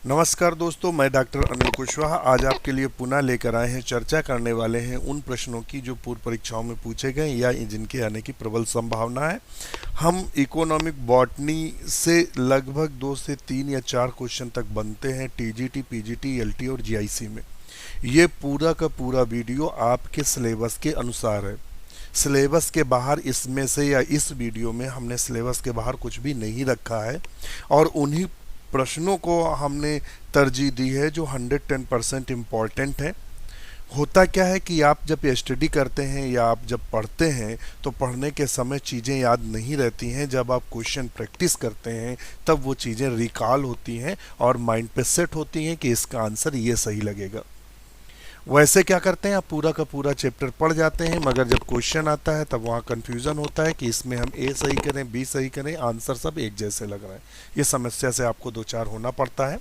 नमस्कार दोस्तों, मैं डॉक्टर अनिल कुशवाहा आज आपके लिए पुनः लेकर आए हैं। चर्चा करने वाले हैं उन प्रश्नों की जो पूर्व परीक्षाओं में पूछे गए या जिनके आने की प्रबल संभावना है। हम इकोनॉमिक बॉटनी से लगभग 2 से 3 या 4 क्वेश्चन तक बनते हैं टीजीटी, पीजीटी, एलटी और जीआईसी में। ये पूरा का पूरा वीडियो आपके सिलेबस के अनुसार है। सिलेबस के बाहर इसमें से या इस वीडियो में हमने सिलेबस के बाहर कुछ भी नहीं रखा है और उन्हीं प्रश्नों को हमने तरजीह दी है जो 110% इम्पॉर्टेंट है। होता क्या है कि आप जब स्टडी करते हैं या आप जब पढ़ते हैं तो पढ़ने के समय चीज़ें याद नहीं रहती हैं। जब आप क्वेश्चन प्रैक्टिस करते हैं तब वो चीज़ें रिकॉल होती हैं और माइंड पे सेट होती हैं कि इसका आंसर ये सही लगेगा। वैसे क्या करते हैं, आप पूरा का पूरा चैप्टर पढ़ जाते हैं, मगर जब क्वेश्चन आता है तब वहाँ कन्फ्यूज़न होता है कि इसमें हम ए सही करें, बी सही करें, आंसर सब एक जैसे लग रहे हैं। ये समस्या से आपको दो चार होना पड़ता है।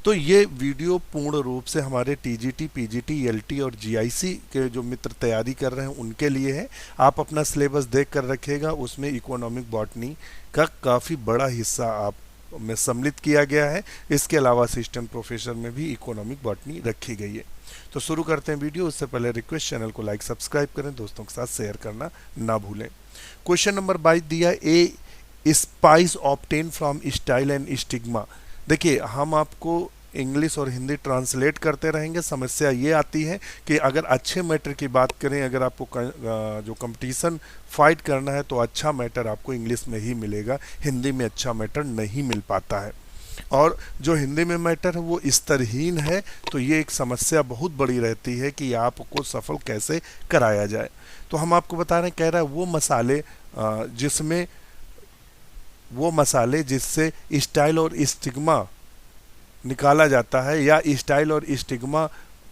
तो ये वीडियो पूर्ण रूप से हमारे टीजीटी, पीजीटी, एलटी और जीआईसी के जो मित्र तैयारी कर रहे हैं उनके लिए है। आप अपना सिलेबस देख कर रखिएगा, उसमें इकोनॉमिक बॉटनी का काफ़ी बड़ा हिस्सा आप में सम्मिलित किया गया है। इसके अलावा असिस्टेंट प्रोफेसर में भी इकोनॉमिक बॉटनी रखी गई है। तो शुरू करते हैं वीडियो। उससे पहले रिक्वेस्ट, चैनल को लाइक सब्सक्राइब करें, दोस्तों के साथ शेयर करना ना भूलें। क्वेश्चन नंबर 22 दिया, a spice obtain from style and stigma. देखिए, हम आपको इंग्लिश और हिंदी ट्रांसलेट करते रहेंगे। समस्या ये आती है कि अगर अच्छे मैटर की बात करें, अगर आपको जो कंपटीशन फाइट करना है तो अच्छा मैटर आपको इंग्लिश में ही मिलेगा, हिंदी में अच्छा मैटर नहीं मिल पाता है। और जो हिंदी में मैटर है वो स्तरहीन है, तो ये एक समस्या बहुत बड़ी रहती है कि आपको सफल कैसे कराया जाए। तो हम आपको बता रहे हैं, कह रहा है वो मसाले जिससे स्टाइल और स्टिग्मा निकाला जाता है या स्टाइल और स्टिग्मा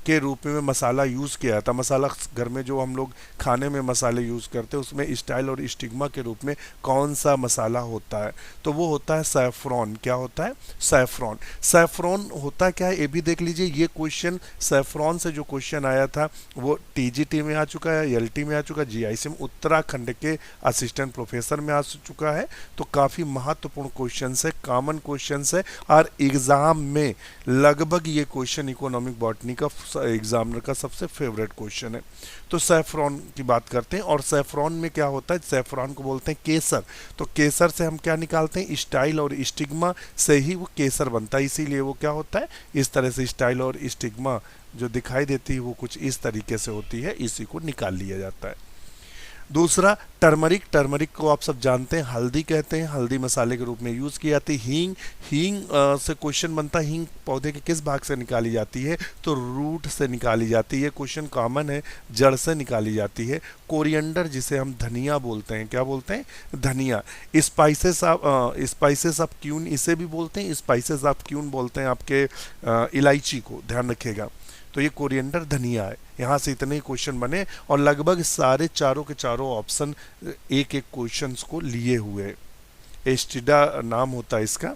के रूप में मसाला यूज़ किया जाता है। मसाला घर में जो हम लोग खाने में मसाले यूज़ करते हैं उसमें स्टाइल और स्टिग्मा के रूप में कौन सा मसाला होता है, तो वो होता है सैफरॉन। क्या होता है? सैफरॉन। सैफरॉन होता क्या है ये भी देख लीजिए। ये क्वेश्चन सैफरॉन से जो क्वेश्चन आया था वो टीजीटी में आ चुका है, एलटी में आ चुका है, जीआईसी में उत्तराखंड के असिस्टेंट प्रोफेसर में आ चुका है। तो काफ़ी महत्वपूर्ण क्वेश्चन है, कॉमन क्वेश्चन है और एग्ज़ाम में लगभग ये क्वेश्चन इकोनॉमिक बॉटनी का एग्जामिनर का सबसे फेवरेट क्वेश्चन है। तो सैफरॉन की बात करते हैं और सैफरॉन में क्या होता है, सैफरॉन को बोलते हैं केसर। तो केसर से हम क्या निकालते हैं, स्टाइल और स्टिग्मा से ही वो केसर बनता है। इसीलिए वो क्या होता है, इस तरह से स्टाइल और स्टिग्मा जो दिखाई देती है वो कुछ इस तरीके से होती है, इसी को निकाल लिया जाता है। दूसरा टर्मरिक। टर्मरिक को आप सब जानते हैं, हल्दी कहते हैं, हल्दी मसाले के रूप में यूज़ की जाती है। हींग, हींग से क्वेश्चन बनता है, हींग पौधे के किस भाग से निकाली जाती है, तो रूट से निकाली जाती है। क्वेश्चन कॉमन है, जड़ से निकाली जाती है। कोरिएंडर जिसे हम धनिया बोलते हैं, क्या बोलते हैं? धनिया। स्पाइसेस ऑफ क्यून इसे भी बोलते हैं, स्पाइसेस ऑफ क्यून बोलते हैं आपके इलायची को, ध्यान रखिएगा। तो ये कोरिएंडर धनिया है। यहाँ से इतने ही क्वेश्चन बने और लगभग सारे चारों के चारों ऑप्शन एक एक क्वेश्चन को लिए हुए। एस्टिडा नाम होता है इसका।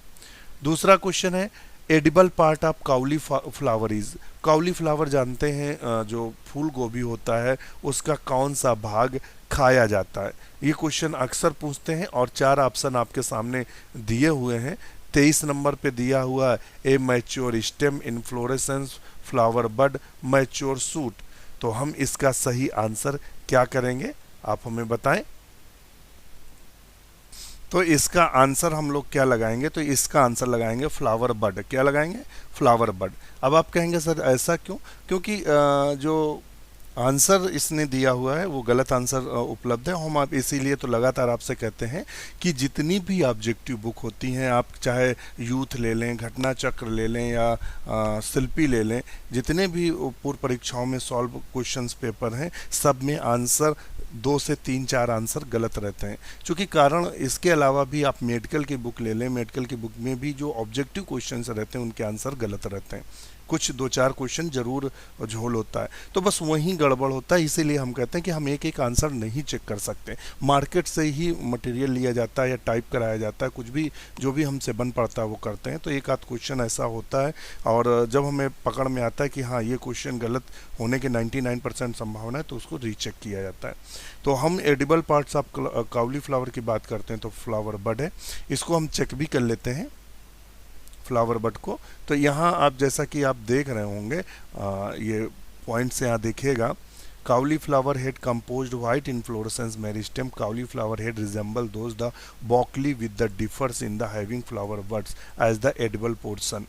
दूसरा क्वेश्चन है, edible part of काउली flower is. काउली flower जानते हैं, जो फूल गोभी होता है उसका कौन सा भाग खाया जाता है। ये क्वेश्चन अक्सर पूछते हैं और 4 ऑप्शन आपके सामने दिए हुए हैं। 23 नंबर पे दिया हुआ है, a mature stem, inflorescence, flower bud, mature shoot. तो हम इसका सही आंसर क्या करेंगे, आप हमें बताएं। तो इसका आंसर हम लोग क्या लगाएंगे, तो इसका आंसर लगाएंगे फ्लावर बड। क्या लगाएंगे? Flower bud. अब आप कहेंगे सर ऐसा क्यों? क्योंकि जो आंसर इसने दिया हुआ है वो गलत आंसर उपलब्ध है। हम आप इसीलिए तो लगातार आपसे कहते हैं कि जितनी भी ऑब्जेक्टिव बुक होती हैं, आप चाहे यूथ ले लें, घटना चक्र ले लें या शिल्पी ले लें, जितने भी पूर्व परीक्षाओं में सॉल्व क्वेश्चंस पेपर हैं सब में आंसर 2 से 3-4 आंसर गलत रहते हैं। क्योंकि कारण इसके अलावा भी आप मेडिकल की बुक ले लें, मेडिकल की बुक में भी जो ऑब्जेक्टिव क्वेश्चंस रहते हैं उनके आंसर गलत रहते हैं। कुछ 2-4 क्वेश्चन जरूर झोल होता है, तो बस वहीं गड़बड़ होता है। इसीलिए हम कहते हैं कि हम एक एक आंसर नहीं चेक कर सकते। मार्केट से ही मटेरियल लिया जाता है या टाइप कराया जाता है, कुछ भी जो भी हमसे बन पड़ता है वो करते हैं। तो एक आध क्वेश्चन ऐसा होता है और जब हमें पकड़ में आता है कि हाँ ये क्वेश्चन गलत होने के 99% संभावना है तो उसको रीचेक किया जाता है। तो हम एडिबल पार्ट्स ऑफ काउली फ्लावर की बात करते हैं तो फ्लावर बड है, इसको हम चेक भी कर लेते हैं। फ्लावर बड को। तो यहाँ आप जैसा कि आप देख रहे होंगे, ये पॉइंट्स यहाँ देखिएगा। Cauliflower head composed white inflorescence meristem. Cauliflower head resemble those the broccoli with the differs in the having flower buds as the edible portion.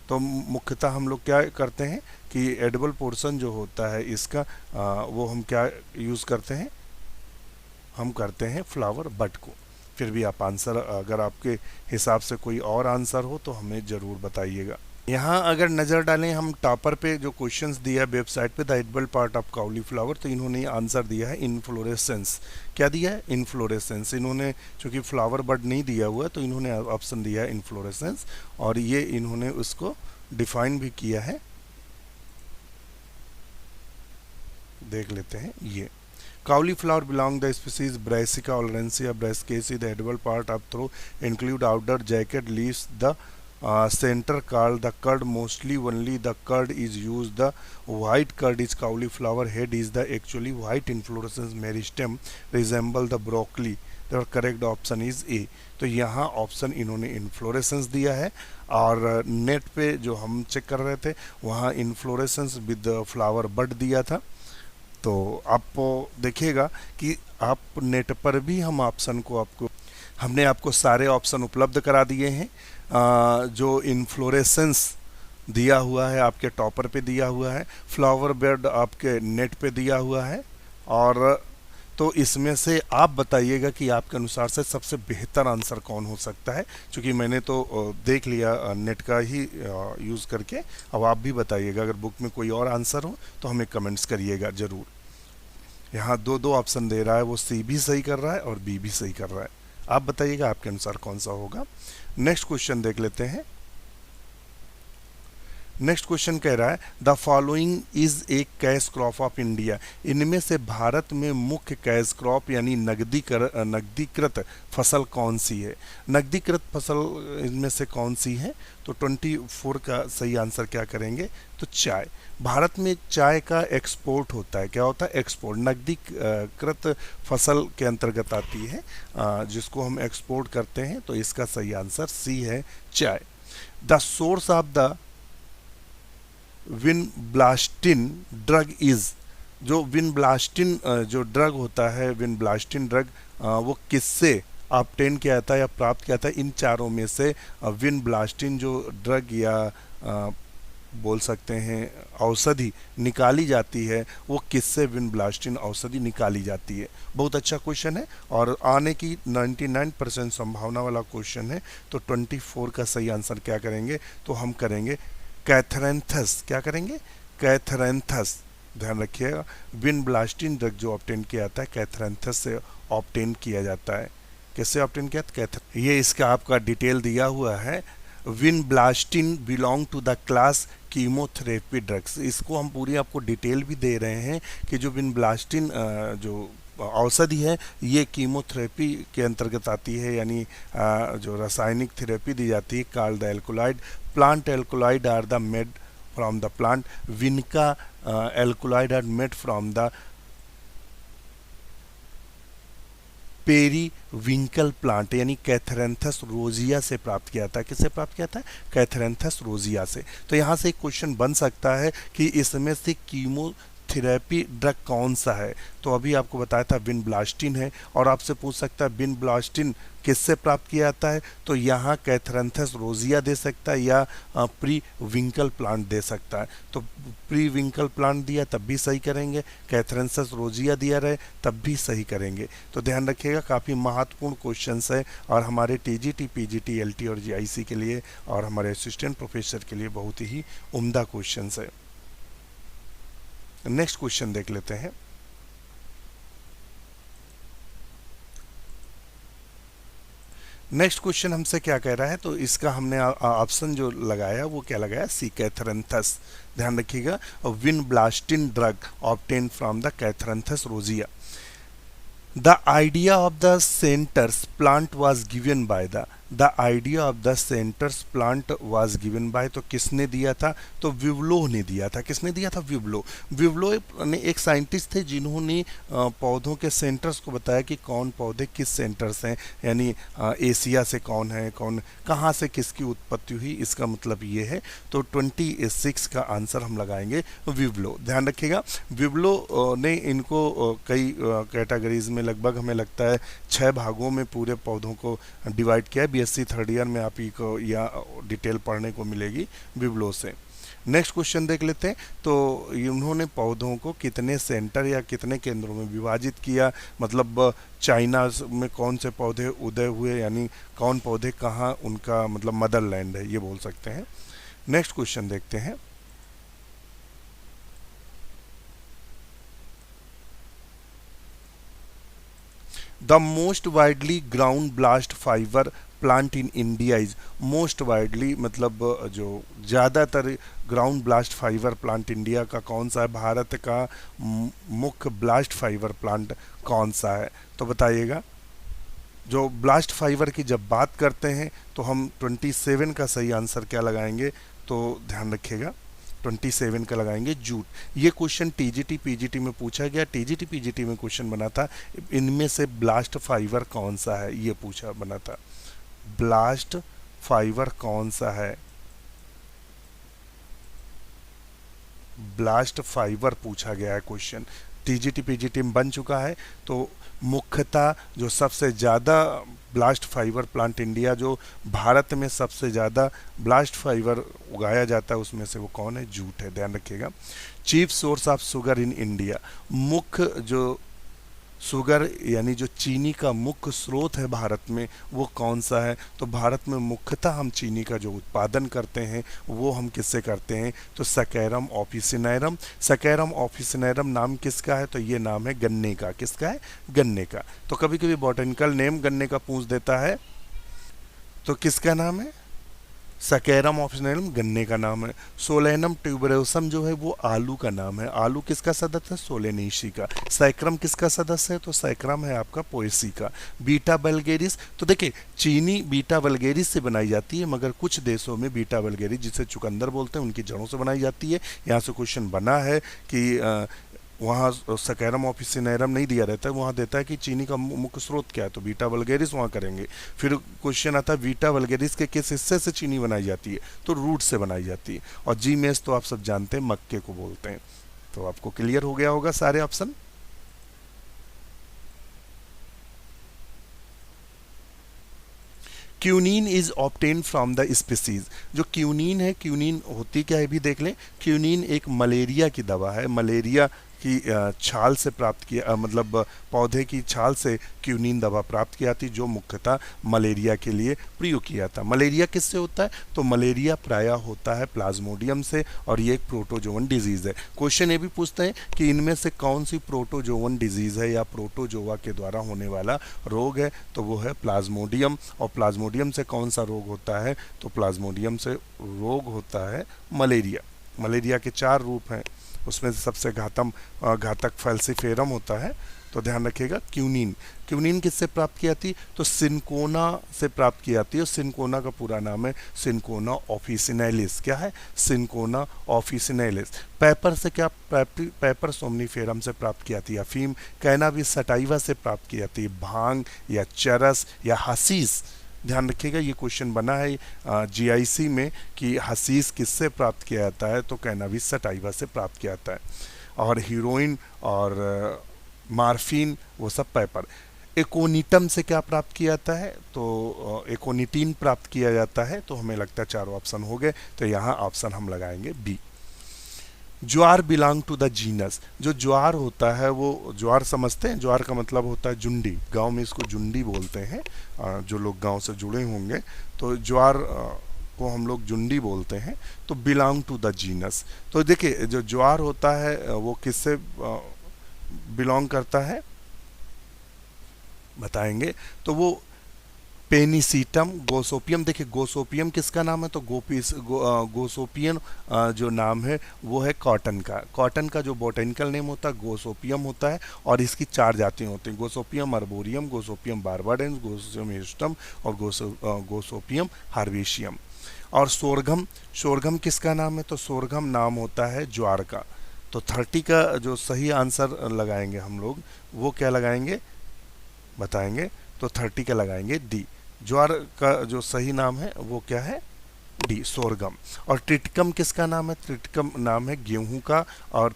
तो मुख्यतः हम लोग क्या करते हैं कि एडिबल पोर्शन जो होता है इसका वो हम क्या यूज़ करते हैं, हम करते हैं फ्लावर बड को। फिर भी आप आंसर, अगर आपके हिसाब से कोई और आंसर हो तो हमें ज़रूर बताइएगा। यहाँ अगर नज़र डालें हम टॉपर पे जो क्वेश्चंस दिया है वेबसाइट पे, द एडिबल पार्ट ऑफ काउलीफ्लावर, तो इन्होंने आंसर दिया है इनफ्लोरेसेंस। क्या दिया है? इनफ्लोरेसेंस। इन्होंने चूँकि फ्लावर बड नहीं दिया हुआ है तो इन्होंने ऑप्शन दिया है इनफ्लोरेसेंस, और ये इन्होंने उसको डिफाइन भी किया है। देख लेते हैं ये cauliflower belong the species Brassica oleracea brassicaceae. The edible part of throw include outer jacket leaves, the center called the curd. Mostly only the curd is used. The white curd is cauliflower head is the actually white inflorescence meristem resemble the broccoli. The correct option is A. तो यहाँ option इन्होंने inflorescence दिया है, और net पे जो हम check कर रहे थे वहाँ इन्फ्लोरेसेंस विद फ्लावर बड दिया था। तो आप देखिएगा कि आप नेट पर भी हम ऑप्शन को हमने आपको सारे ऑप्शन उपलब्ध करा दिए हैं। जो इन्फ्लोरेसेंस दिया हुआ है आपके टॉपर पे दिया हुआ है, फ्लावर बेड आपके नेट पे दिया हुआ है, और तो इसमें से आप बताइएगा कि आपके अनुसार से सबसे बेहतर आंसर कौन हो सकता है। क्योंकि मैंने तो देख लिया नेट का ही यूज़ करके। अब आप भी बताइएगा, अगर बुक में कोई और आंसर हो तो हमें कमेंट्स करिएगा ज़रूर। यहाँ दो ऑप्शन दे रहा है, वो सी भी सही कर रहा है और बी भी सही कर रहा है। आप बताइएगा आपके अनुसार कौन सा होगा। नेक्स्ट क्वेश्चन देख लेते हैं। नेक्स्ट क्वेश्चन कह रहा है the following is A cash crop of India. इनमें से भारत में मुख्य कैश क्रॉप यानी नकदीकृत फसल कौन सी है? नकदीकृत फसल इनमें से कौन सी है? तो 24 का सही आंसर क्या करेंगे? तो चाय। भारत में चाय का एक्सपोर्ट होता है। क्या होता है? एक्सपोर्ट। नकदीकृत फसल के अंतर्गत आती है, जिसको हम एक्सपोर्ट करते हैं। तो इसका सही आंसर सी है, चाय। The source of the vinblastine drug is. जो विनब्लास्टिन जो ड्रग होता है, विनब्लास्टिन ड्रग वो किससे ऑब्टेन किया जाता है या प्राप्त किया जाता है? इन चारों में से विनब्लास्टिन जो ड्रग या बोल सकते हैं औषधि निकाली जाती है, वो किससे विनब्लास्टिन औषधि निकाली जाती है? बहुत अच्छा क्वेश्चन है और आने की 99% संभावना वाला क्वेश्चन है। तो 24 का सही आंसर क्या करेंगे? तो हम करेंगे कैथरेंथस। क्या करेंगे? कैथरेंथस। ध्यान रखिएगा, विनब्लास्टिन ड्रग जो ऑब्टेन किया जाता है कैथरेंथस से ऑब्टेन किया जाता है। किससे ऑब्टेन किया? ये इसका आपका डिटेल दिया हुआ है। Vinblastine belong to the class chemotherapy drugs. इसको हम पूरी आपको डिटेल भी दे रहे हैं कि जो विनब्लास्टिन जो औषधि है ये कीमोथेरेपी के अंतर्गत आती है, यानी जो रासायनिक थेरेपी दी जाती है। Called the alkaloid plant alkaloid are the made from the plant. Vinca alkaloid are made from the periwinkle plant, यानी कैथरेंथस रोजिया से प्राप्त किया था। किससे प्राप्त किया था? कैथरेंथस रोजिया से। तो यहाँ से एक क्वेश्चन बन सकता है कि इसमें से कीमोथेरेपी ड्रग कौन सा है? तो अभी आपको बताया था विनब्लास्टिन है, और आपसे पूछ सकता है विनब्लास्टिन किससे प्राप्त किया जाता है? तो यहाँ कैथरेंथस रोजिया दे सकता है या प्रीविंकल प्लांट दे सकता है। तो प्रीविंकल प्लांट दिया तब भी सही करेंगे, कैथरेंथस रोजिया दिया रहे तब भी सही करेंगे। तो ध्यान रखिएगा, काफ़ी महत्वपूर्ण क्वेश्चंस है और हमारे टीजीटी, पीजीटी, एलटी और जीआईसी के लिए और हमारे असिस्टेंट प्रोफेसर के लिए बहुत ही उम्दा क्वेश्चंस है। नेक्स्ट क्वेश्चन देख लेते हैं। नेक्स्ट क्वेश्चन हमसे क्या कह रहा है? तो इसका हमने ऑप्शन जो लगाया वो क्या लगाया? सी, कैथरेंथस। ध्यान रखिएगा, vinblastine drug obtain from the Catharanthus rosea. The idea of the centres plant was given by the. The idea of the centres plant was given by, तो किसने दिया था? तो विवलो ने दिया था। किसने दिया था? विवलो। विवलो ने एक साइंटिस्ट थे जिन्होंने पौधों के सेंटर्स को बताया कि कौन पौधे किस सेंटर्स हैं, यानी एशिया से कौन है, कौन कहाँ से किसकी उत्पत्ति हुई, इसका मतलब ये है। तो 26 का आंसर हम लगाएंगे विवलो। ध्यान रखिएगा, विवलो ने इनको कई कैटेगरीज में, लगभग हमें लगता है 6 भागों में पूरे पौधों को डिवाइड किया है। बीएससी थर्ड ईयर में आप ही को या डिटेल पढ़ने को मिलेगी विवलो से। नेक्स्ट क्वेश्चन देख लेते हैं। तो उन्होंने पौधों को कितने सेंटर या कितने केंद्रों में विभाजित किया, मतलब चाइना में कौन से पौधे उदय हुए, यानी कौन पौधे कहाँ उनका मतलब मदरलैंड है, ये बोल सकते हैं। नेक्स्ट क्वेश्चन देखते हैं। The most widely ground blast fibre plant in India is, most widely मतलब जो ज़्यादातर ground blast fibre plant India का कौन सा है, भारत का मुख्य ब्लास्ट फाइबर प्लांट कौन सा है? तो बताइएगा। जो ब्लास्ट फाइबर की जब बात करते हैं तो हम 27 का सही आंसर क्या लगाएंगे? तो ध्यान रखिएगा 27 का लगाएंगे जूट। ये क्वेश्चन टीजीटी पीजीटी में पूछा गया, टीजीटी पीजीटी में क्वेश्चन बना था, इनमें से ब्लास्ट फाइबर कौन सा है, ये पूछा बना था। ब्लास्ट फाइबर कौन सा है? ब्लास्ट फाइबर पूछा गया है क्वेश्चन, टीजीटी पीजीटी में बन चुका है। तो मुख्यतः जो सबसे ज़्यादा ब्लास्ट फाइबर प्लांट इंडिया, जो भारत में सबसे ज़्यादा ब्लास्ट फाइबर उगाया जाता है, उसमें से वो कौन है? जूट है। ध्यान रखिएगा। Chief source of sugar in India, मुख्य जो शुगर यानी जो चीनी का मुख्य स्रोत है भारत में, वो कौन सा है? तो भारत में मुख्यतः हम चीनी का जो उत्पादन करते हैं वो हम किससे करते हैं? तो सकैरम ऑफिसिनेरम। सकैरम ऑफिसिनेरम नाम किसका है? तो ये नाम है गन्ने का। किसका है? गन्ने का। तो कभी कभी बॉटनिकल नेम गन्ने का पूछ देता है, तो किसका नाम है? सकैरम ऑफिसिनेरम गन्ने का नाम है। सोलेनम ट्यूबरोसम जो है वो आलू का नाम है। आलू किसका सदस्य है? सोलेनेसी का। सैक्रम किसका सदस्य है? तो सैक्रम है आपका पोएसी का। बीटा वल्गेरिस, तो देखिए चीनी बीटा वल्गेरिस से बनाई जाती है, मगर कुछ देशों में बीटा वल्गेरिस जिसे चुकंदर बोलते हैं उनकी जड़ों से बनाई जाती है। यहाँ से क्वेश्चन बना है कि वहाँ सकैरम ऑफिसिनेरम नहीं दिया रहता है, वहाँ देता है कि चीनी का मुख्य स्रोत क्या है, तो बीटा वल्गेरिस वहाँ करेंगे। फिर क्वेश्चन आता है बीटा वल्गेरिस के किस हिस्से से चीनी बनाई जाती है? तो रूट से बनाई जाती है। और जी मेस तो आप सब जानते हैं मक्के को बोलते हैं। तो आपको क्लियर हो गया होगा सारे option. Quinine is obtained from the species, जो क्यूनिन है, क्यूनिन होती क्या है भी देख लें। क्यूनिन एक मलेरिया की दवा है, मलेरिया की छाल से प्राप्त किया, मतलब पौधे की छाल से क्यूनिन दवा प्राप्त की जाती, जो मुख्यतः मलेरिया के लिए प्रयोग किया था। मलेरिया किससे होता है? तो मलेरिया प्रायः होता है प्लाज्मोडियम से, और ये एक प्रोटोजोवन डिजीज है। क्वेश्चन ये भी पूछते हैं कि इनमें से कौन सी प्रोटोजोवन डिजीज है या प्रोटोजोआ के द्वारा होने वाला रोग है? तो वो है प्लाज्मोडियम। और प्लाज्मोडियम से कौन सा रोग होता है? तो प्लाज्मोडियम से रोग होता है मलेरिया। मलेरिया के 4 रूप हैं, उसमें से सबसे घातक फैल्सिफेरम होता है। तो ध्यान रखिएगा। क्यूनिन, क्यूनिन किससे प्राप्त की जाती? तो सिनकोना से प्राप्त की जाती है। सिनकोना का पूरा नाम है सिनकोना ऑफिसिनेलिस। क्या है? Cinchona officinalis. पेपर से क्या? पेपर सोमनीफेरम से प्राप्त की जाती है। अफीम कैनाबिस सटाइवा से प्राप्त की जाती है। भांग या चरस या हसीस, ध्यान रखिएगा ये क्वेश्चन बना है जीआईसी में कि हसीस किससे प्राप्त किया जाता है? तो कैनाबिस सटाइवा से प्राप्त किया जाता है। और हीरोइन और मार्फिन वो सब पेपर। एकोनिटम से क्या प्राप्त किया जाता है? तो एकोनिटीन प्राप्त किया जाता है। तो हमें लगता है 4 ऑप्शन हो गए, तो यहाँ ऑप्शन हम लगाएंगे B. Jowar belong to the genus, जो ज्वार होता है वो, ज्वार समझते हैं? ज्वार का मतलब होता है जुंडी, गांव में इसको जुंडी बोलते हैं। जो लोग गांव से जुड़े होंगे, तो ज्वार को हम लोग जुंडी बोलते हैं। तो बिलोंग टू द जीनस, तो देखिए जो ज्वार होता है वो किससे बिलोंग करता है बताएंगे। तो वो पेनिसीटम, गोसोपियम। देखिए गोसोपियम किसका नाम है, तो गोसोपियन जो नाम है वो है कॉटन का। कॉटन का जो बोटेनिकल नेम होता है गोसोपियम होता है, और इसकी 4 जातियाँ होती हैं, गोसोपियम अर्बोरियम, गोसोपियम बारबाडेंस, गोसोपियम हिस्टम और गोसोपियम हार्वेशियम। और सोरघम, सोरघम किसका नाम है, तो सोरघम नाम होता है ज्वार का। तो 30 का जो सही आंसर लगाएंगे हम लोग वो क्या लगाएंगे बताएंगे, तो 30 का लगाएंगे डी। ज्वार का जो सही नाम है वो क्या है, डी, सोरगम। और ट्रिटिकम किसका नाम है, ट्रिटिकम नाम है गेहूं का। और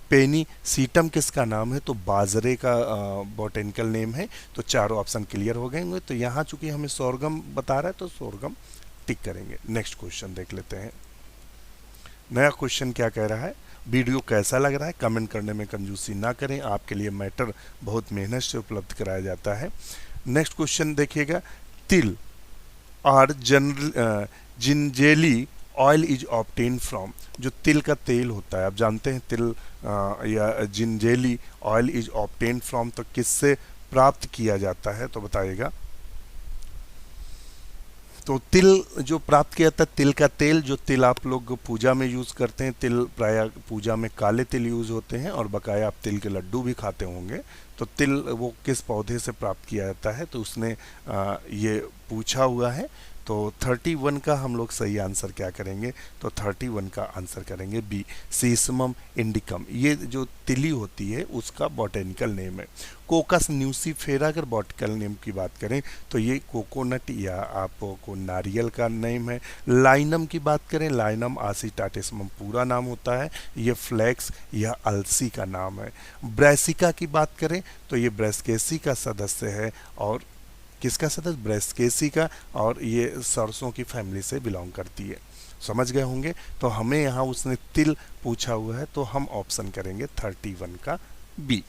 पेनीसीटम किसका नाम है, तो बाजरे का बोटेनिकल नेम है। तो चारों ऑप्शन क्लियर हो गए होंगे। तो यहाँ चूंकि हमें सोरगम बता रहा है तो सोरगम टिक करेंगे। नेक्स्ट क्वेश्चन देख लेते हैं। नया क्वेश्चन क्या कह रहा है, वीडियो कैसा लग रहा है कमेंट करने में कंजूसी ना करें, आपके लिए मैटर बहुत मेहनत से उपलब्ध कराया जाता है। नेक्स्ट क्वेश्चन देखिएगा, तिल और जिंजेली ऑयल इज ऑब्टेन फ्रॉम। जो तिल का तेल होता है, आप जानते हैं तिल या जिंजेली ऑयल इज ऑब्टेन फ्रॉम, तो किससे प्राप्त किया जाता है, तो बताइएगा। तो तिल जो प्राप्त किया था, तिल का तेल, जो तिल आप लोग पूजा में यूज़ करते हैं, तिल प्राय पूजा में काले तिल यूज़ होते हैं, और बकाया आप तिल के लड्डू भी खाते होंगे। तो तिल वो किस पौधे से प्राप्त किया जाता है, तो उसने ये पूछा हुआ है। तो 31 का हम लोग सही आंसर क्या करेंगे, तो 31 का आंसर करेंगे बी, सीसमम इंडिकम। ये जो तिली होती है उसका बॉटेनिकल नेम है। कोकस न्यूसीफेरा अगर बॉटेनिकल नेम की बात करें तो ये कोकोनट या आपको नारियल का नेम है। लाइनम की बात करें, लाइनम आसिटाटिसमम पूरा नाम होता है, ये फ्लैक्स या अलसी का नाम है। ब्रेसिका की बात करें तो ये ब्रेस्केसी का सदस्य है, और किसका सदस्य, ब्रेस्केसी का, और ये सरसों की फैमिली से बिलोंग करती है। समझ गए होंगे। तो हमें यहाँ उसने तिल पूछा हुआ है, तो हम ऑप्शन करेंगे 31 का B.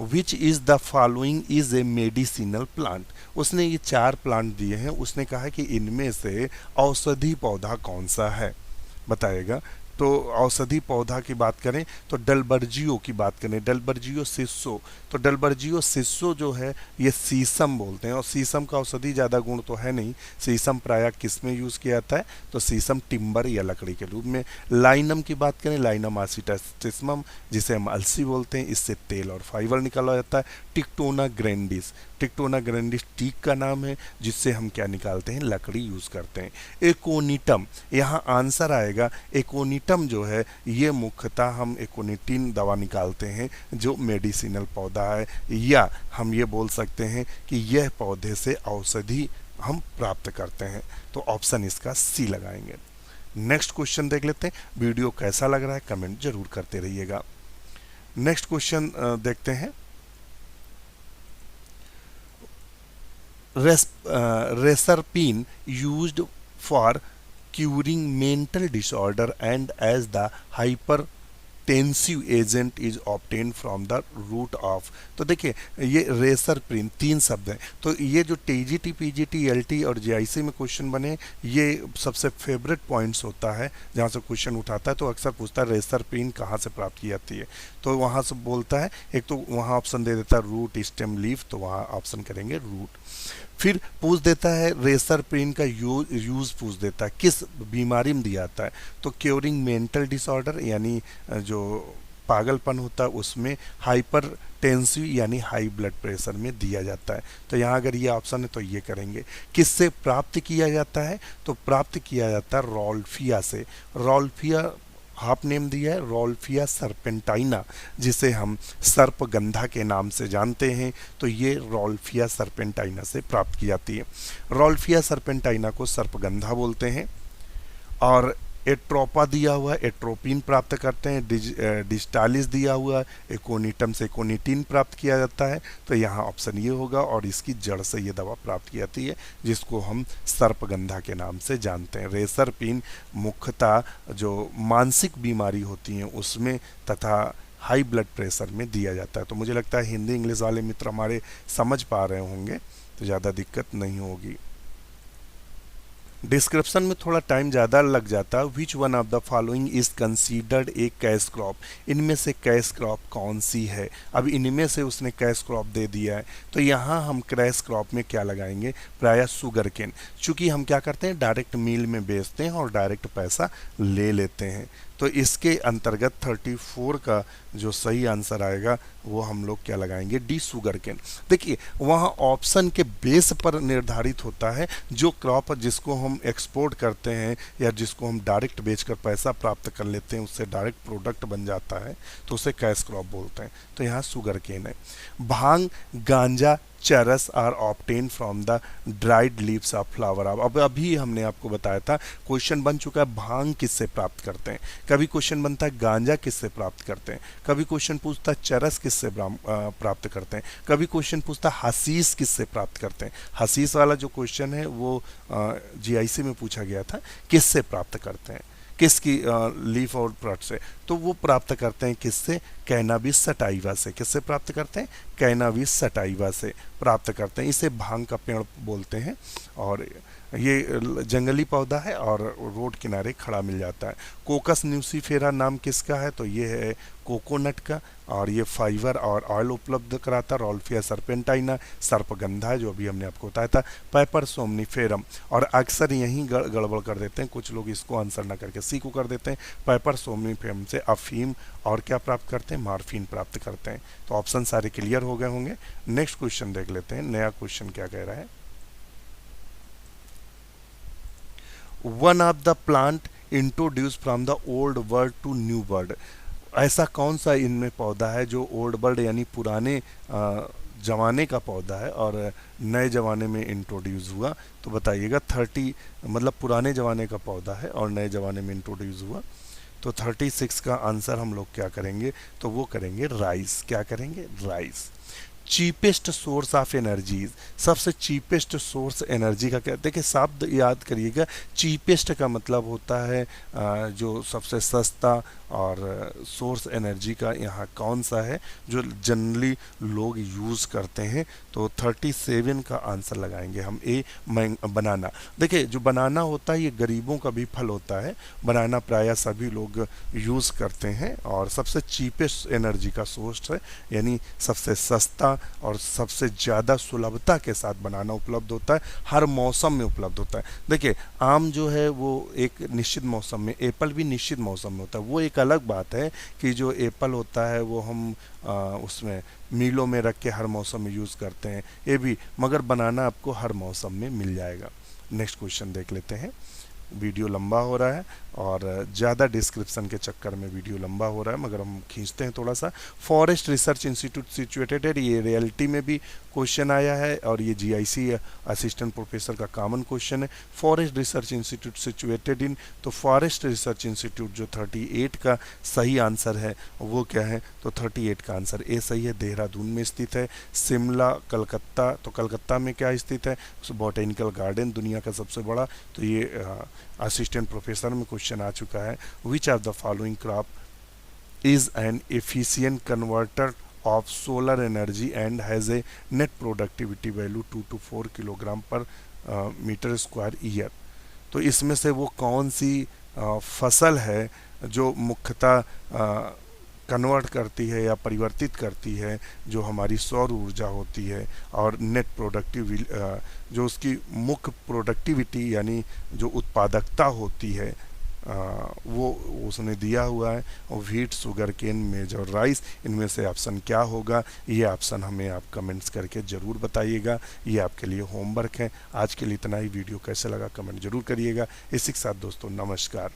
Which is the following is a medicinal plant. उसने ये 4 प्लांट दिए हैं, उसने कहा कि इनमें से औषधि पौधा कौन सा है, बताएगा। तो औषधि पौधा की बात करें तो डलबर्जियो की बात करें, डलबर्जियो सिस्सो। तो डलबर्जियो सिस्सो जो है ये सीसम बोलते हैं, और सीसम का औषधि ज़्यादा गुण तो है नहीं। सीसम प्रायः किस में यूज़ किया जाता है, तो सीसम टिम्बर या लकड़ी के रूप में। लाइनम की बात करें, लाइनम आसिटाटिसमम जिसे हम अलसी बोलते हैं, इससे तेल और फाइबर निकाला जाता है। टिक्टोना ग्रैंडिस, टिक्टोना ग्रैंडिस टीक का नाम है, जिससे हम क्या निकालते हैं, लकड़ी यूज़ करते हैं। एकोनिटम, यहाँ आंसर आएगा एकोनिटम जो है ये मुख्यतः हम एकोनिटिन दवा निकालते हैं जो मेडिसिनल पौधा है, या हम ये बोल सकते हैं कि यह पौधे से औषधि हम प्राप्त करते हैं। तो ऑप्शन इसका सी लगाएंगे। नेक्स्ट क्वेश्चन देख लेते हैं। वीडियो कैसा लग रहा है कमेंट जरूर करते रहिएगा। नेक्स्ट क्वेश्चन देखते हैं। Reserpine used for curing mental disorder and as the hypertensive agent is obtained from the root of। तो देखिए ये रेसरपिन 3 शब्द हैं। तो ये जो टीजीटी, पीजीटी, एलटी और जेआईसी में क्वेश्चन बने, ये सबसे फेवरेट पॉइंट्स होता है जहाँ से क्वेश्चन उठाता है। तो अक्सर पूछता है रेसरपिन कहाँ से प्राप्त की जाती है, तो वहाँ से बोलता है, एक तो वहाँ ऑप्शन दे देता है रूट, स्टेम, लीफ, तो वहाँ ऑप्शन करेंगे रूट। फिर पूछ देता है रेसरपिन का यूज़ पूछ देता है किस बीमारी में दिया जाता है, तो क्योरिंग मेंटल डिसऑर्डर यानी जो पागलपन होता है उसमें, हाइपर टेंसिव यानी हाई ब्लड प्रेशर में दिया जाता है। तो यहाँ अगर ये ऑप्शन है तो ये करेंगे। किससे प्राप्त किया जाता है, तो प्राप्त किया जाता है रॉल्फिया से। रॉल्फिया हाफ नेम दिया है, रॉल्फिया सर्पेंटाइना, जिसे हम सर्पगंधा के नाम से जानते हैं। तो ये रॉल्फिया सर्पेंटाइना से प्राप्त की जाती है। रॉल्फिया सर्पेंटाइना को सर्पगंधा बोलते हैं। और एट्रोपा दिया हुआ है, एट्रोपिन प्राप्त करते हैं। डिजिटालिस दिया हुआ है, एकोनिटम से एकोनिटिन प्राप्त किया जाता है। तो यहाँ ऑप्शन ये होगा, और इसकी जड़ से ये दवा प्राप्त की जाती है जिसको हम सर्पगंधा के नाम से जानते हैं। रेसरपिन मुख्यतः जो मानसिक बीमारी होती हैं उसमें तथा हाई ब्लड प्रेशर में दिया जाता है। तो मुझे लगता है हिंदी इंग्लिश वाले मित्र हमारे समझ पा रहे होंगे, तो ज़्यादा दिक्कत नहीं होगी। डिस्क्रिप्शन में थोड़ा टाइम ज़्यादा लग जाता है। Which one of the following is considered A cash crop, इनमें से कैश क्रॉप कौन सी है। अब इनमें से उसने कैश क्रॉप दे दिया है, तो यहाँ हम कैश क्रॉप में क्या लगाएंगे, प्रायः शुगर केन, चूँकि हम क्या करते हैं डायरेक्ट मिल में बेचते हैं और डायरेक्ट पैसा ले लेते हैं। तो इसके अंतर्गत 34 का जो सही आंसर आएगा वो हम लोग क्या लगाएंगे, डी शुगर केन। देखिए वहाँ ऑप्शन के बेस पर निर्धारित होता है, जो क्रॉप जिसको हम एक्सपोर्ट करते हैं या जिसको हम डायरेक्ट बेचकर पैसा प्राप्त कर लेते हैं, उससे डायरेक्ट प्रोडक्ट बन जाता है, तो उसे कैश क्रॉप बोलते हैं। तो यहाँ शुगर केन है। Bhang, ganja, charas are obtain from the dried leaves of flower. अब अभी हमने आपको बताया था, क्वेश्चन बन चुका है भांग किससे प्राप्त करते हैं, कभी क्वेश्चन बनता है गांजा किससे प्राप्त करते हैं, कभी क्वेश्चन पूछता है चरस किससे प्राप्त करते हैं, कभी क्वेश्चन पूछता है हसीस किससे प्राप्त करते हैं। हसीस वाला जो क्वेश्चन है वो जीआईसी में पूछा गया था, किससे प्राप्त करते हैं, किसकी लीफ और प्रोडक्ट से, तो वो प्राप्त करते हैं किससे, कैनाबिस सटाइवा से। किससे प्राप्त करते हैं, कैनाबिस सटाइवा से प्राप्त करते हैं। इसे भांग का पेड़ बोलते हैं और ये जंगली पौधा है और रोड किनारे खड़ा मिल जाता है। कोकस न्यूसीफेरा नाम किसका है, तो ये है कोकोनट का, और ये फाइबर और ऑयल उपलब्ध कराता है। रोल्फिया सर्पेंटाइना सर्पगंधा है, जो अभी हमने आपको बताया था। पेपर सोमनीफेरम, और अक्सर यहीं गड़बड़ कर देते हैं कुछ लोग, इसको आंसर ना करके सी को कर देते हैं। पेपर सोमनीफेरम से अफीम और क्या प्राप्त करते हैं, मार्फिन प्राप्त करते हैं। तो ऑप्शन सारे क्लियर हो गए होंगे। नेक्स्ट क्वेश्चन देख लेते हैं, नया क्वेश्चन क्या कह रहा है। One of the plant introduce from the old world to new world, ऐसा कौन सा इनमें पौधा है जो ओल्ड वर्ल्ड यानी पुराने जमाने का पौधा है और नए जमाने में इंट्रोड्यूस हुआ। तो बताइएगा 30, मतलब पुराने जमाने का पौधा है और नए जमाने में इंट्रोड्यूस हुआ। तो 36 का आंसर हम लोग क्या करेंगे, तो वो करेंगे राइस। क्या करेंगे, rice. Cheapest source of energy, सबसे चीपेस्ट सोर्स एनर्जी का क्या, देखिए शब्द याद करिएगा। चीपेस्ट का मतलब होता है जो सबसे सस्ता, और सोर्स एनर्जी का यहाँ कौन सा है जो जनरली लोग यूज़ करते हैं। तो 37 का आंसर लगाएंगे हम, ए बनाना। देखिए जो बनाना होता है ये गरीबों का भी फल होता है। बनाना प्रायः सभी लोग यूज़ करते हैं और सबसे चीपेस्ट एनर्जी का सोर्स है, यानी सबसे सस्ता और सबसे ज़्यादा सुलभता के साथ बनाना उपलब्ध होता है, हर मौसम में उपलब्ध होता है। देखिए आम जो है वो एक निश्चित मौसम में, एप्पल भी निश्चित मौसम में होता है। वो एक अलग बात है कि जो एप्पल होता है वो हम उसमें मीलों में रख के हर मौसम में यूज़ करते हैं, ये भी, मगर बनाना आपको हर मौसम में मिल जाएगा। नेक्स्ट क्वेश्चन देख लेते हैं। वीडियो लंबा हो रहा है और ज़्यादा डिस्क्रिप्शन के चक्कर में वीडियो लंबा हो रहा है, मगर हम खींचते हैं थोड़ा सा। फॉरेस्ट रिसर्च इंस्टीट्यूट सिचुएटेड है, ये रियलिटी में भी क्वेश्चन आया है और ये जीआईसी असिस्टेंट प्रोफेसर का कॉमन क्वेश्चन है। Forest research institute situated in, तो फॉरेस्ट रिसर्च इंस्टीट्यूट जो 38 का सही आंसर है वो क्या है, तो 38 का आंसर ए सही है, देहरादून में स्थित है। शिमला, कलकत्ता, तो कलकत्ता में क्या स्थित है, बॉटेनिकल गार्डन दुनिया का सबसे बड़ा। तो ये असिस्टेंट प्रोफेसर में क्वेश्चन आ चुका है। Which of the following crop is an efficient converter of solar energy and has a net productivity value 2 to 4 kilogram पर मीटर स्क्वायर ईयर। तो इसमें से वो कौन सी फसल है जो मुख्यतः कन्वर्ट करती है या परिवर्तित करती है जो हमारी सौर ऊर्जा होती है, और नेट प्रोडक्टिव जो उसकी मुख्य प्रोडक्टिविटी यानी जो उत्पादकता होती है वो उसने दिया हुआ है। और व्हीट, शुगर केन, मेज और राइस, इनमें से ऑप्शन क्या होगा, ये ऑप्शन हमें आप कमेंट्स करके ज़रूर बताइएगा। ये आपके लिए होमवर्क है। आज के लिए इतना ही। वीडियो कैसे लगा कमेंट जरूर करिएगा। इसी के साथ दोस्तों नमस्कार।